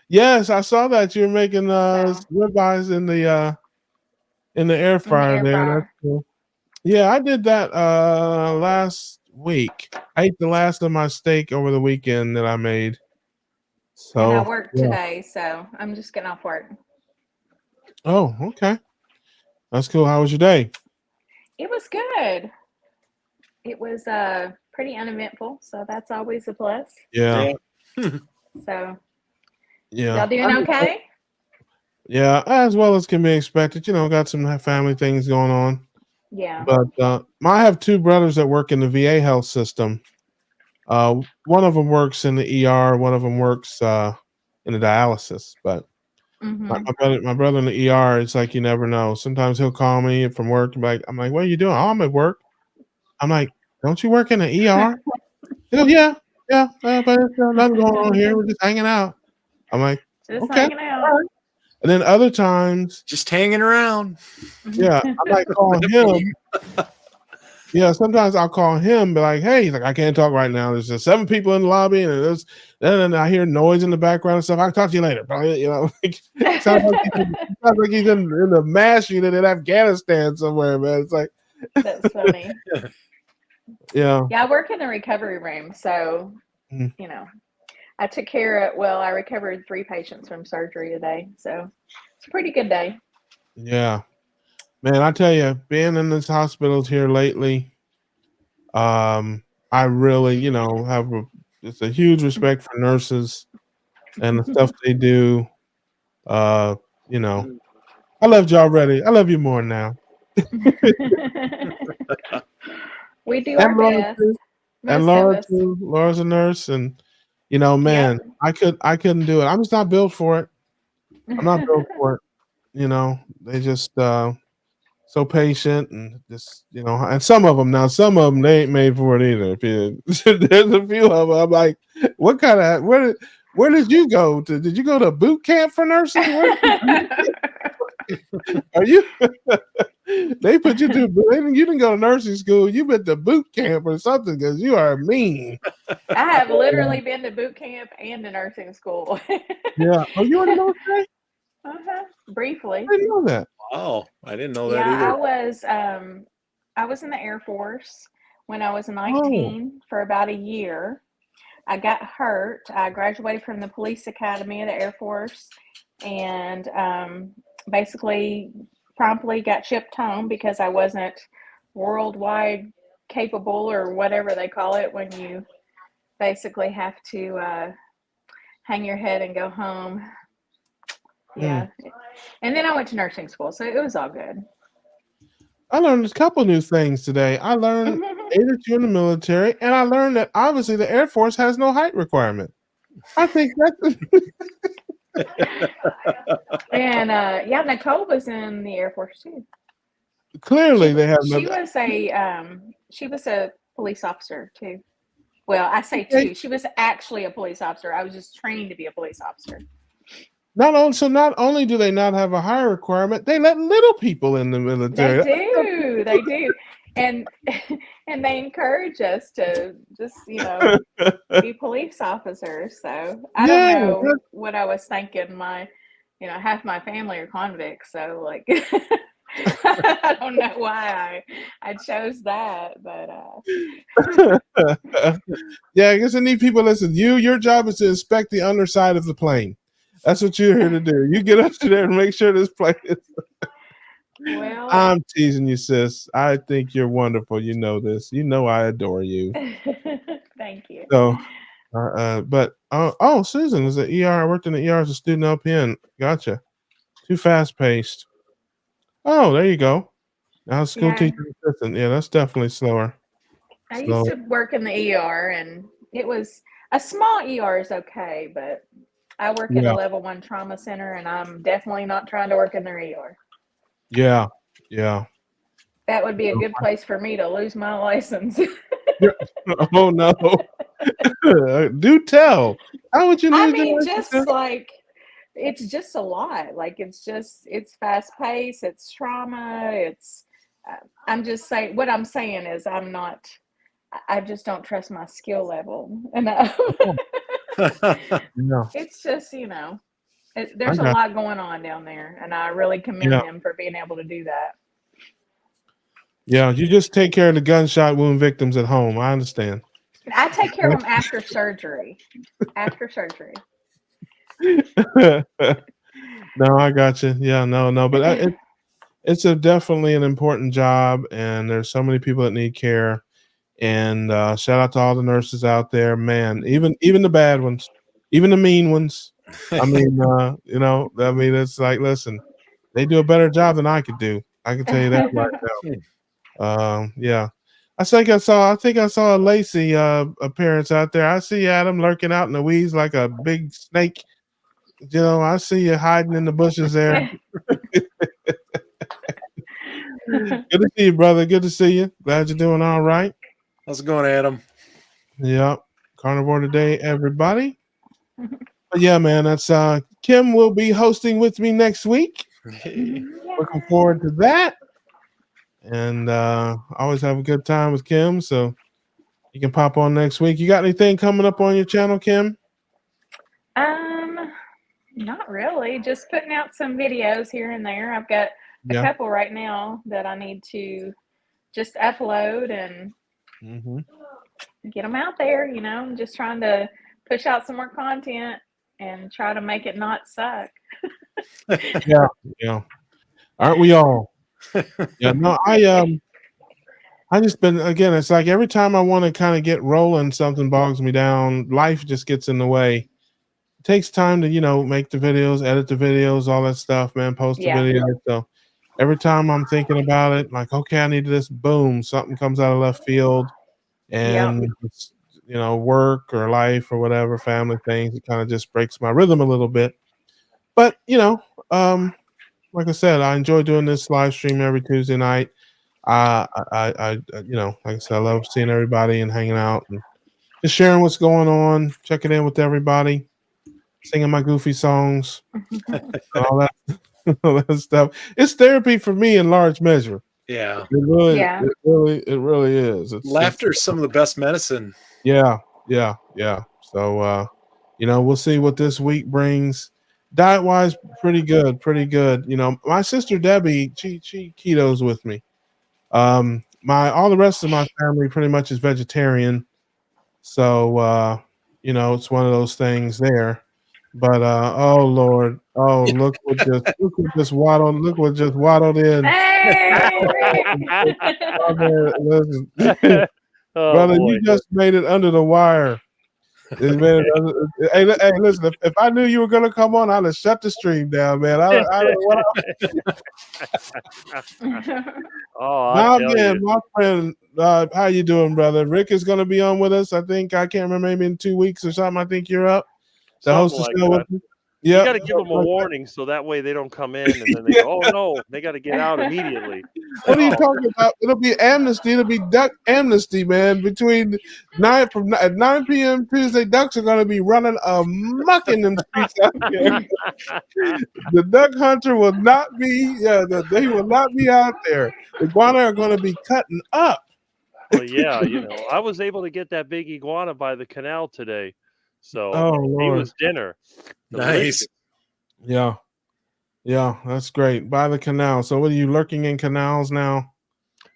Yes, I saw that you were making ribeyes in the air fryer there. That's cool. Yeah, I did that last week. I ate the last of my steak over the weekend that I made. So and I worked today, so I'm just getting off work. Oh, okay. That's cool. How was your day? It was good. It was pretty uneventful, so that's always a plus. Yeah. So Yeah. y'all doing okay? Yeah, as well as can be expected. Got some family things going on. Yeah. But I have two brothers that work in the VA health system. One of them works in the ER. One of them works in the dialysis. But my brother in the ER, it's like you never know. Sometimes he'll call me from work. I'm like, what are you doing? Oh, I'm at work. I'm like, don't you work in the ER? He goes, yeah, but there's nothing going on here. We're just hanging out. I'm like, Just okay. hanging out. All right. And then other times, just hanging around. Yeah, I might call him. Yeah, sometimes I'll call him, be like, "Hey," he's like, "I can't talk right now. There's just 7 people in the lobby, and then I hear noise in the background and stuff. I'll talk to you later." Sounds like he's in the mass unit in Afghanistan somewhere, man. It's like that's funny. Yeah, I work in the recovery room, so I took care of. Well, I recovered 3 patients from surgery today, so it's a pretty good day. Yeah, man, I tell you, being in these hospitals here lately, I really, have just a huge respect for nurses and the stuff they do. I loved you already. I love you more now. We do our best. And Laura too. Laura's a nurse, and man, I couldn't do it. I'm just not built for it. I'm not built for it. They just so patient and just and some of them they ain't made for it either. There's a few of them. I'm like, what kind of where did you go to? Did you go to boot camp for nurses? Are you? They put you through. You didn't go to nursing school. You went to boot camp or something because you are mean. I have literally been to boot camp and to nursing school. Yeah. Oh, you in the military? Briefly. I didn't know that. Wow, I didn't know that either. I was in the Air Force when I was 19 for about a year. I got hurt. I graduated from the police academy of the Air Force and basically promptly got shipped home because I wasn't worldwide capable or whatever they call it when you basically have to hang your head and go home. Yeah. And then I went to nursing school, so it was all good. I learned a couple new things today. I learned that you're in the military, and I learned that obviously the Air Force has no height requirement. I think that's and Nicole was in the Air Force too. Clearly, they have. She was a police officer too. Well, I say two. She was actually a police officer. I was just trained to be a police officer. Not only do they not have a higher requirement, they let little people in the military. They do, and they encourage us to just be police officers. So I don't know what I was thinking. Half my family are convicts, so like I don't know why I chose that, but yeah, I guess I need people. Listen, your job is to inspect the underside of the plane. That's what you're here to do. You get up to there and make sure this plane is. Well, I'm teasing you, sis. I think you're wonderful. You know this. You know I adore you. Thank you. So, Susan is at ER. I worked in the ER as a student LPN. Gotcha. Too fast paced. Oh, there you go. Now school teacher assistant. Yeah, that's definitely slower. I used to work in the ER, and it was a small ER is okay, but I work at a level 1 trauma center, and I'm definitely not trying to work in their ER. Yeah. That would be a good place for me to lose my license. Oh no! Do tell. How would you lose? I mean, just like it's just a lot. Like it's fast paced. It's trauma. I'm just saying. What I'm saying is, I just don't trust my skill level enough. No. It's just there's a lot going on down there, and I really commend them for being able to do that. Yeah, you just take care of the gunshot wound victims at home. I understand. I take care of them after surgery. No, I got you. Yeah, no, but it's definitely an important job, and there's so many people that need care. And shout out to all the nurses out there, man. Even the bad ones, even the mean ones. I mean, it's like, listen, they do a better job than I could do. I can tell you that right now. Yeah. I think I saw a Lacey appearance out there. I see Adam lurking out in the weeds like a big snake. I see you hiding in the bushes there. Good to see you, brother. Good to see you. Glad you're doing all right. How's it going, Adam? Yep. Carnivore today, everybody. But yeah, man, that's Kim will be hosting with me next week. Looking forward to that. And always have a good time with Kim. So you can pop on next week. You got anything coming up on your channel, Kim? Not really. Just putting out some videos here and there. I've got a couple right now that I need to just upload and get them out there. I'm just trying to push out some more content and try to make it not suck. Yeah. Aren't we all? Yeah. No, I just been, again, it's like every time I want to kind of get rolling, something bogs me down. Life just gets in the way. It takes time to, make the videos, edit the videos, all that stuff, man, post the videos. So every time I'm thinking about it, like, okay, I need this, boom, something comes out of left field. And it's, work or life or whatever, family things, it kind of just breaks my rhythm a little bit. But, like I said, I enjoy doing this live stream every Tuesday night. I like I said, I love seeing everybody and hanging out and just sharing what's going on, checking in with everybody, singing my goofy songs, all that stuff. It's therapy for me in large measure. Yeah. It really is. Laughter is some of the best medicine. Yeah. So we'll see what this week brings. Diet wise, pretty good. My sister Debbie, she ketos with me. All the rest of my family pretty much is vegetarian. So it's one of those things there. But oh Lord, look what just waddled in. Brother, you just made it under the wire. Hey, listen, if I knew you were gonna come on, I'd have shut the stream down, man. My friend, how you doing, brother? Rick is gonna be on with us. I think, I can't remember, maybe in 2 weeks or something. I think you're up to host the show with me. You got to give them a warning so that way they don't come in and then they go, oh no, they got to get out immediately. What are you talking about? It'll be amnesty. It'll be duck amnesty, man. Between 9 p.m. Tuesday, ducks are going to be running amok in them streets out here. The duck hunter will not be. They will not be out there. The iguana are going to be cutting up. Well, yeah, I was able to get that big iguana by the canal today. So he was dinner. Nice. Yeah, that's great. By the canal. So what are you lurking in canals now?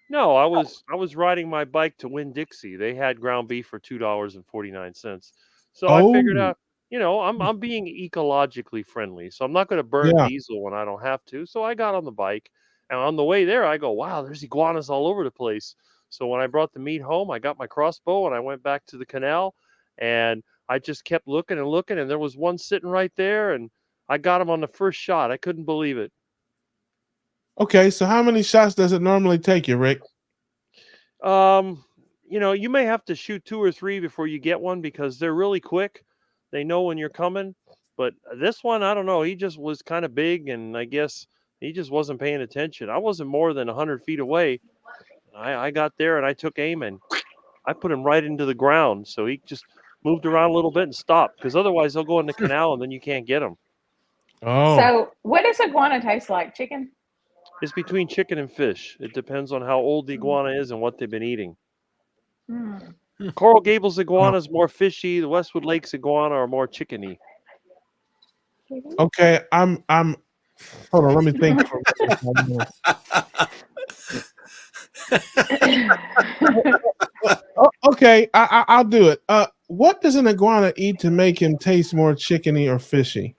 No, I was riding my bike to Winn-Dixie. They had ground beef for $2.49. So I figured out, I'm being ecologically friendly. So I'm not going to burn diesel when I don't have to. So I got on the bike, and on the way there I go, wow, there's iguanas all over the place. So when I brought the meat home, I got my crossbow and I went back to the canal, and I just kept looking and looking, and there was one sitting right there, and I got him on the first shot. I couldn't believe it. Okay, so how many shots does it normally take you, Rick? You may have to shoot 2 or 3 before you get one because they're really quick. They know when you're coming. But this one, I don't know. He just was kind of big, and I guess he just wasn't paying attention. I wasn't more than 100 feet away. I got there, and I took aim, and I put him right into the ground. So he just moved around a little bit and stopped, because otherwise they'll go in the canal and then you can't get them. Oh. So what does iguana taste like? Chicken? It's between chicken and fish. It depends on how old the iguana is and what they've been eating. Coral Gables iguana is more fishy. The Westwood Lakes iguana are more chickeny. Okay, I'm hold on, let me think for a minute. Okay, I'll do it. What does an iguana eat to make him taste more chickeny or fishy?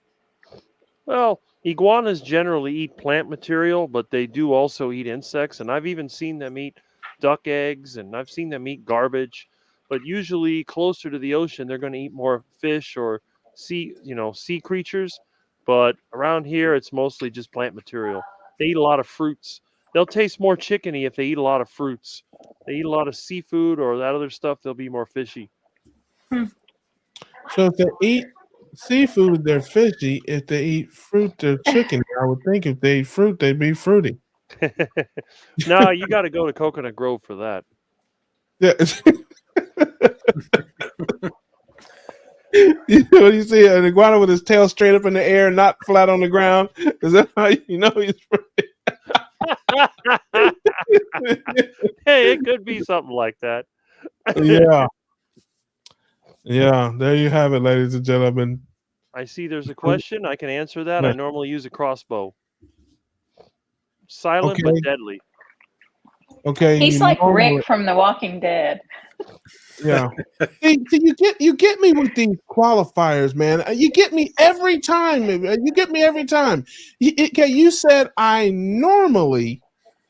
Well, Iguanas generally eat plant material, but they do also eat insects, and I've even seen them eat duck eggs, and I've seen them eat garbage. But usually, closer to the ocean, they're going to eat more fish or sea creatures. But around here, it's mostly just plant material. They eat a lot of fruits. They'll taste more chickeny if they eat a lot of fruits. They eat a lot of seafood or that other stuff, they'll be more fishy. So if they eat seafood, they're fishy. If they eat fruit, they're chicken. I would think if they eat fruit, they'd be fruity. No, you got to go to Coconut Grove for that. Yeah. You see an iguana with his tail straight up in the air, not flat on the ground. Is that how you know he's fruity? Hey, it could be something like that. Yeah. Yeah, there you have it, ladies and gentlemen. I see there's a question. I can answer that. I normally use a crossbow. Silent but deadly. Okay. He's like Rick from The Walking Dead. Yeah. See, you get me with these qualifiers, man. You get me every time. You get me every time. Okay, you said I normally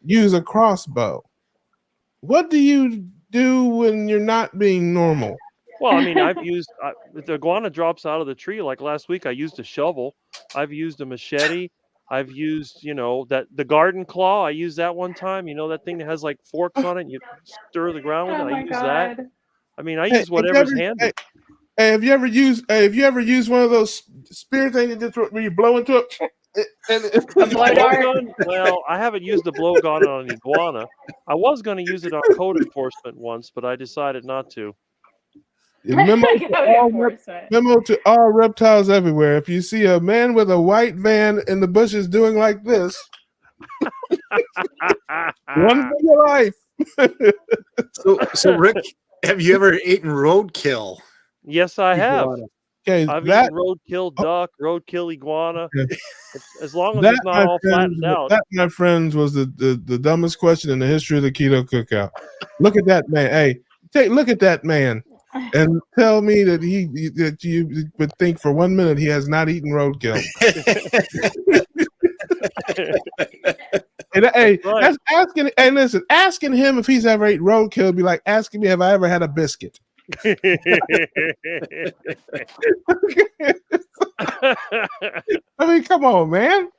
use a crossbow. What do you do when you're not being normal? Well, I mean, I've used if the iguana drops out of the tree like last week. I used a shovel. I've used a machete. I've used, the garden claw. I used that one time. You know that thing that has like forks on it. And you stir the ground with it. I use that. I mean, I use whatever's handy. Hey, have you ever used one of those spear things where you blow into it? A blow dart? Well, I haven't used a blowgun on an iguana. I was going to use it on code enforcement once, but I decided not to. Memo to all reptiles everywhere. If you see a man with a white van in the bushes doing like this, run for your life. So Rick, have you ever eaten roadkill? Yes, I have. Okay, I've eaten roadkill duck, roadkill iguana. Okay. As long as it's not all flattened out. That, my friends, was the dumbest question in the history of the Keto Cookout. Look at that man. Hey, look at that man, and tell me that that you would think for 1 minute he has not eaten roadkill. And hey, right. That's asking. Hey, listen, asking him if he's ever ate roadkill would be like asking me, have I ever had a biscuit? I mean, come on, man.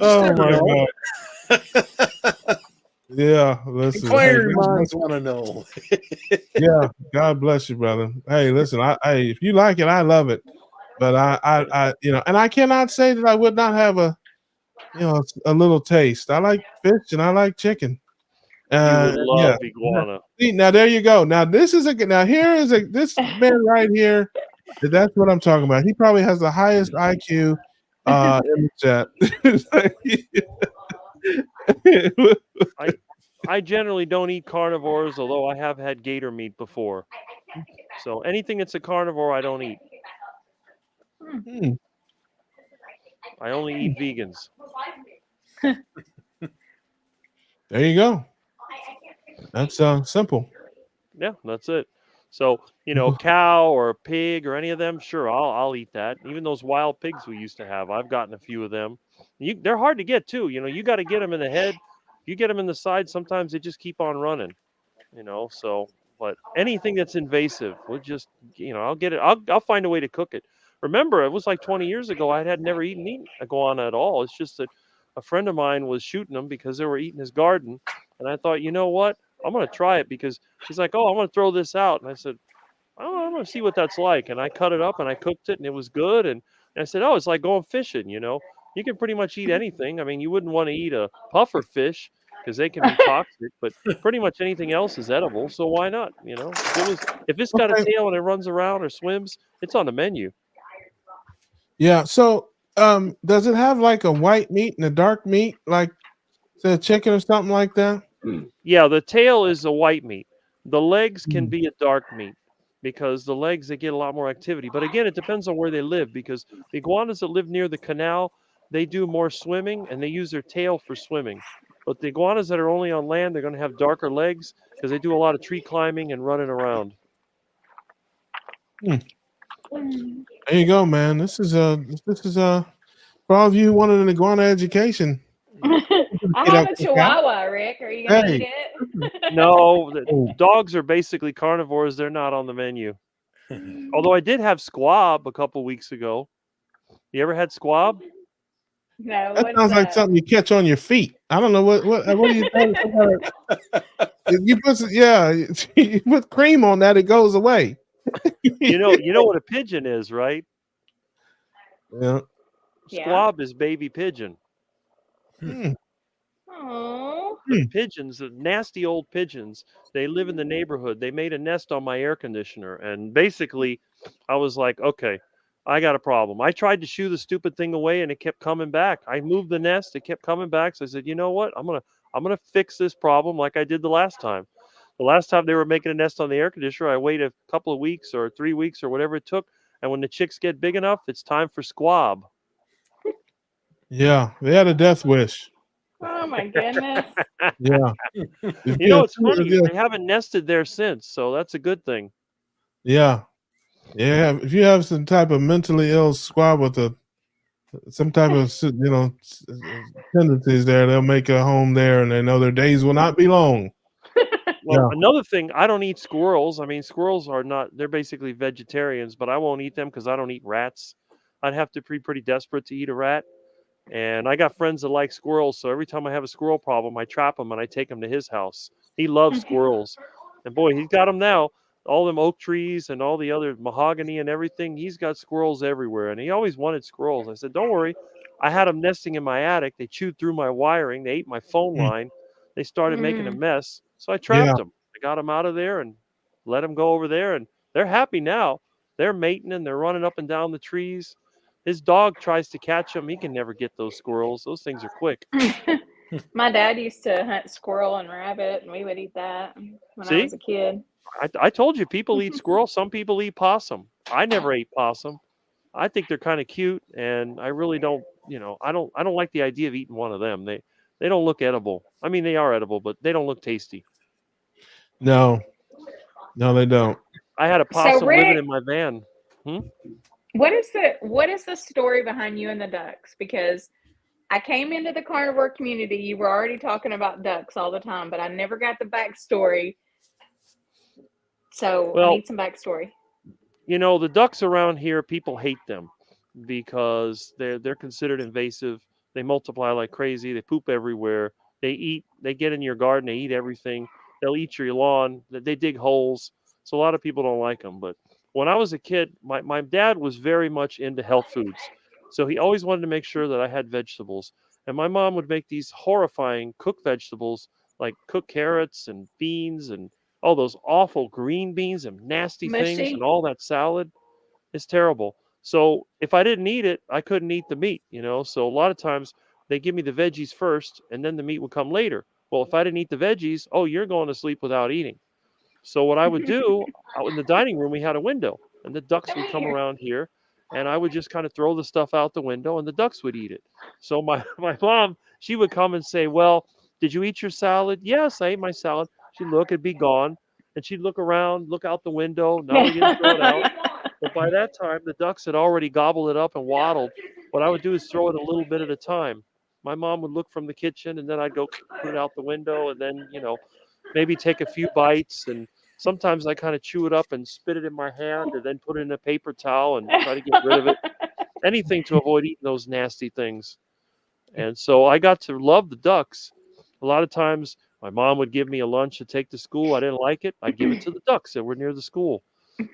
Oh my God. Yeah, listen. Inquiring minds want to know. Yeah, God bless you, brother. Hey, listen, I if you like it, I love it. But I and I cannot say that I would not have a little taste. I like fish and I like chicken. You would love iguana. Now there you go. Now this man right here. That's what I'm talking about. He probably has the highest IQ in the chat. I generally don't eat carnivores, although I have had gator meat before. So anything that's a carnivore, I don't eat. I only eat vegans. There you go. That's simple. Yeah, that's it. So, cow or pig or any of them, sure, I'll eat that. Even those wild pigs we used to have, I've gotten a few of them. They're hard to get too. You got to get them in the head. If you get them in the side, sometimes they just keep on running. So, but anything that's invasive, we'll just, I'll get it. I'll find a way to cook it. Remember, it was like 20 years ago. I had never eaten meat iguana at all. It's just that a friend of mine was shooting them because they were eating his garden, and I thought, you know what? I'm going to try it because he's like, oh, I'm going to throw this out. And I said, oh, I'm going to see what that's like. And I cut it up and I cooked it and it was good. And I said, oh, it's like going fishing, You can pretty much eat anything. I mean, you wouldn't want to eat a puffer fish because they can be toxic, but pretty much anything else is edible. So why not? If it's got a tail and it runs around or swims, it's on the menu. Yeah. So does it have like a white meat and a dark meat, like say a chicken or something like that? Yeah, the tail is a white meat. The legs can be a dark meat because the legs, they get a lot more activity. But again, it depends on where they live because the iguanas that live near the canal, they do more swimming and they use their tail for swimming. But the iguanas that are only on land, they're going to have darker legs because they do a lot of tree climbing and running around. There you go, man. This is for all of you who wanted an iguana education. I have a Chihuahua, Rick. Are you gonna eat it? No, dogs are basically carnivores. They're not on the menu. Although I did have squab a couple weeks ago. You ever had squab? No, that sounds like something you catch on your feet. I don't know what do you think? You put you put cream on that, it goes away. You know what a pigeon is, right? Yeah. Squab is baby pigeon. Oh. The pigeons, the nasty old pigeons, they live in the neighborhood. They made a nest on my air conditioner, and basically, I was like, okay, I got a problem. I tried to shoo the stupid thing away, and it kept coming back. I moved the nest, it kept coming back. So I said, you know what? I'm gonna fix this problem like I did the last time. The last time they were making a nest on the air conditioner, I waited a couple of weeks or 3 weeks or whatever it took, and when the chicks get big enough, it's time for squab. Yeah, they had a death wish. Oh my goodness. Yeah. It's funny. They haven't nested there since, so that's a good thing. Yeah. Yeah. If you have some type of mentally ill squab with some type of tendencies there, they'll make a home there, and they know their days will not be long. Well, another thing, I don't eat squirrels. I mean, squirrels they're basically vegetarians, but I won't eat them because I don't eat rats. I'd have to be pretty desperate to eat a rat. And I got friends that like squirrels, so every time I have a squirrel problem, I trap him and I take him to his house. He loves squirrels. And boy, he's got them now. All them oak trees and all the other mahogany and everything, he's got squirrels everywhere. And he always wanted squirrels. I said, don't worry. I had them nesting in my attic. They chewed through my wiring. They ate my phone line. They started making a mess. So I trapped them. I got them out of there and let them go over there. And they're happy now. They're mating and they're running up and down the trees. His dog tries to catch them. He can never get those squirrels. Those things are quick. My dad used to hunt squirrel and rabbit, and we would eat that when I was a kid. I told you, people eat squirrel. Some people eat possum. I never ate possum. I think they're kind of cute, and I really don't. I don't like the idea of eating one of them. They don't look edible. I mean, they are edible, but they don't look tasty. No, they don't. I had a possum living in my van. What is the story behind you and the ducks? Because I came into the carnivore community, you were already talking about ducks all the time, but I never got the backstory. So I need some backstory. The ducks around here, people hate them because they're considered invasive. They multiply like crazy. They poop everywhere. They get in your garden. They eat everything. They'll eat your lawn. They dig holes. So a lot of people don't like them, but when I was a kid, my dad was very much into health foods. So he always wanted to make sure that I had vegetables. And my mom would make these horrifying cooked vegetables, like cooked carrots and beans and all those awful green beans and nasty things and all that salad. It's terrible. So if I didn't eat it, I couldn't eat the meat, So a lot of times they give me the veggies first and then the meat would come later. Well, if I didn't eat the veggies, you're going to sleep without eating. So what I would do out in the dining room, we had a window and the ducks would come around here and I would just kind of throw the stuff out the window and the ducks would eat it. So my mom, she would come and say, well, did you eat your salad? Yes, I ate my salad. She'd look, it'd be gone. And she'd look around, look out the window. No, we didn't throw it out. But by that time, the ducks had already gobbled it up and waddled. What I would do is throw it a little bit at a time. My mom would look from the kitchen and then I'd go put it out the window and then, maybe take a few bites, and sometimes I kind of chew it up and spit it in my hand and then put it in a paper towel and try to get rid of it. Anything to avoid eating those nasty things. And so I got to love the ducks. A lot of times my mom would give me a lunch to take to school. I didn't like it. I'd give it to the ducks that were near the school.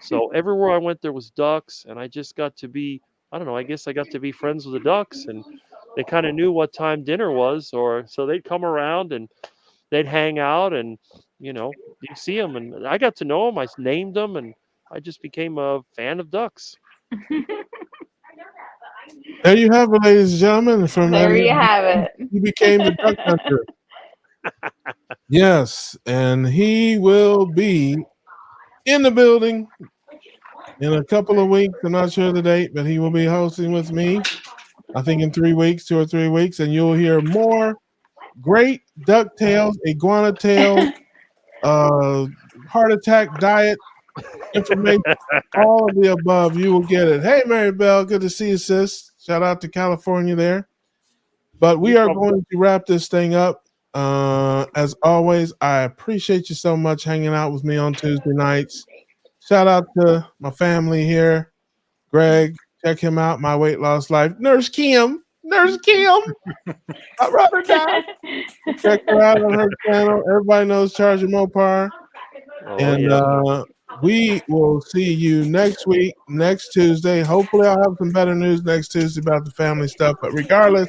So everywhere I went, there was ducks, and I just got to be, I guess I got to be friends with the ducks, and they kind of knew what time dinner was, so they'd come around and they'd hang out, and you'd see them, and I got to know them. I named them, and I just became a fan of ducks. There you have it, ladies and gentlemen. There you have it. He became the duck hunter. Yes, and he will be in the building in a couple of weeks. I'm not sure the date, but he will be hosting with me. I think in 3 weeks, 2 or 3 weeks, and you'll hear more great duck tales, iguana tales, heart attack diet information, all of the above, you will get it. Hey, Mary Bell, good to see you, sis. Shout out to California there. But we are going to wrap this thing up. As always, I appreciate you so much hanging out with me on Tuesday nights. Shout out to my family here. Greg, check him out, My Weight Loss Life. Nurse Kim. I wrote her down. Check her out on her channel. Everybody knows Charger Mopar. And we will see you next week, next Tuesday. Hopefully, I'll have some better news next Tuesday about the family stuff. But regardless,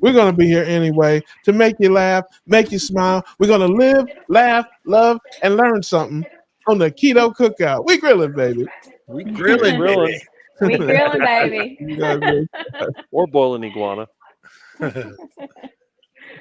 we're going to be here anyway to make you laugh, make you smile. We're going to live, laugh, love, and learn something on the Keto Cookout. We grilling, baby. We grilling, baby. We grilling, baby. Or boiling iguana.